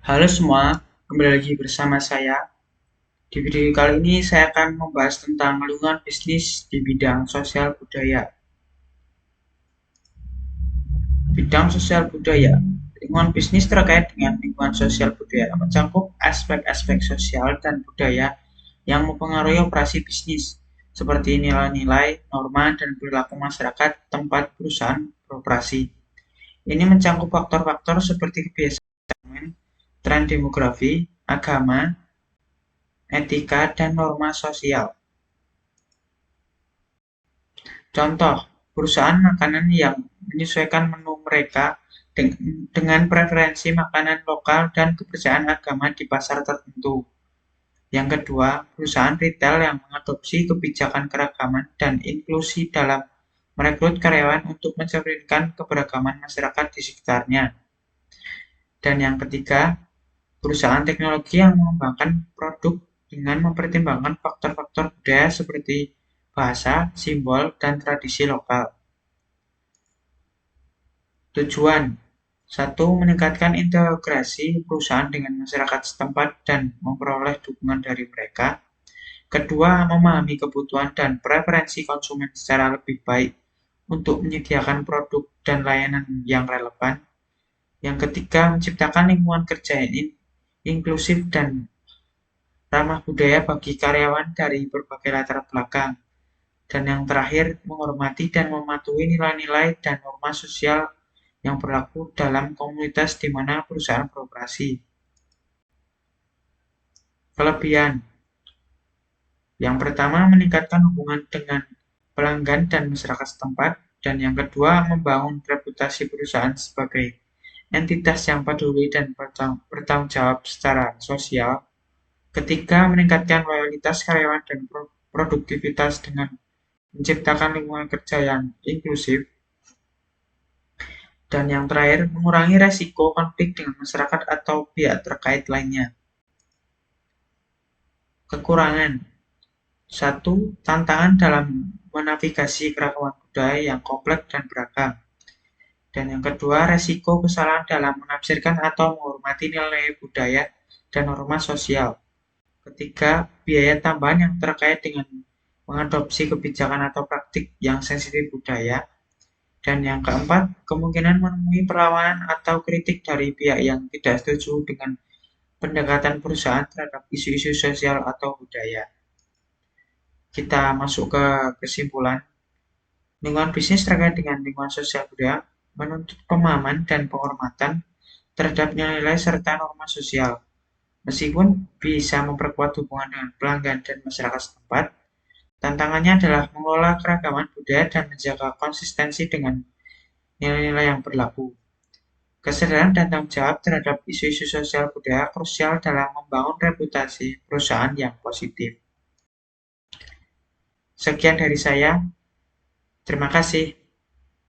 Halo semua, kembali lagi bersama saya. Di video kali ini saya akan membahas tentang lingkungan bisnis di bidang sosial budaya. Bidang sosial budaya, lingkungan bisnis terkait dengan lingkungan sosial budaya mencakup aspek-aspek sosial dan budaya yang mempengaruhi operasi bisnis, seperti nilai-nilai, norma, dan perilaku masyarakat tempat perusahaan beroperasi. Ini mencakup faktor-faktor seperti kebiasaan, tren demografi, agama, etika, dan norma sosial. Contoh, perusahaan makanan yang menyesuaikan menu mereka dengan preferensi makanan lokal dan kepercayaan agama di pasar tertentu. Yang kedua, perusahaan retail yang mengadopsi kebijakan keragaman dan inklusi dalam merekrut karyawan untuk mencerminkan keberagaman masyarakat di sekitarnya. Dan yang ketiga, perusahaan teknologi yang mengembangkan produk dengan mempertimbangkan faktor-faktor budaya seperti bahasa, simbol, dan tradisi lokal. Tujuan: 1. Meningkatkan integrasi perusahaan dengan masyarakat setempat dan memperoleh dukungan dari mereka. Kedua, memahami kebutuhan dan preferensi konsumen secara lebih baik untuk menyediakan produk dan layanan yang relevan. Yang ketiga, menciptakan lingkungan kerja yang inklusif dan ramah budaya bagi karyawan dari berbagai latar belakang. Dan yang terakhir, menghormati dan mematuhi nilai-nilai dan norma sosial yang berlaku dalam komunitas di mana perusahaan beroperasi. Kelebihan: yang pertama, meningkatkan hubungan dengan pelanggan dan masyarakat setempat, dan yang kedua, membangun reputasi perusahaan sebagai entitas yang peduli dan bertanggung jawab secara sosial. Ketiga, meningkatkan loyalitas karyawan dan produktivitas dengan menciptakan lingkungan kerja yang inklusif. Dan yang terakhir, mengurangi resiko konflik dengan masyarakat atau pihak terkait lainnya. Kekurangan: 1. Tantangan dalam menavigasi keragaman budaya yang kompleks dan beragam. Dan yang kedua, resiko kesalahan dalam menafsirkan atau menghormati nilai budaya dan norma sosial. Ketiga, biaya tambahan yang terkait dengan mengadopsi kebijakan atau praktik yang sensitif budaya. Dan yang keempat, kemungkinan menemui perlawanan atau kritik dari pihak yang tidak setuju dengan pendekatan perusahaan terhadap isu-isu sosial atau budaya. Kita masuk ke kesimpulan. Lingkungan bisnis terkait dengan lingkungan sosial budaya menuntut pemahaman dan penghormatan terhadap nilai-nilai serta norma sosial. Meskipun bisa memperkuat hubungan dengan pelanggan dan masyarakat setempat, tantangannya adalah mengelola keragaman budaya dan menjaga konsistensi dengan nilai-nilai yang berlaku. Kesadaran dan tanggung jawab terhadap isu-isu sosial budaya krusial dalam membangun reputasi perusahaan yang positif. Sekian dari saya. Terima kasih.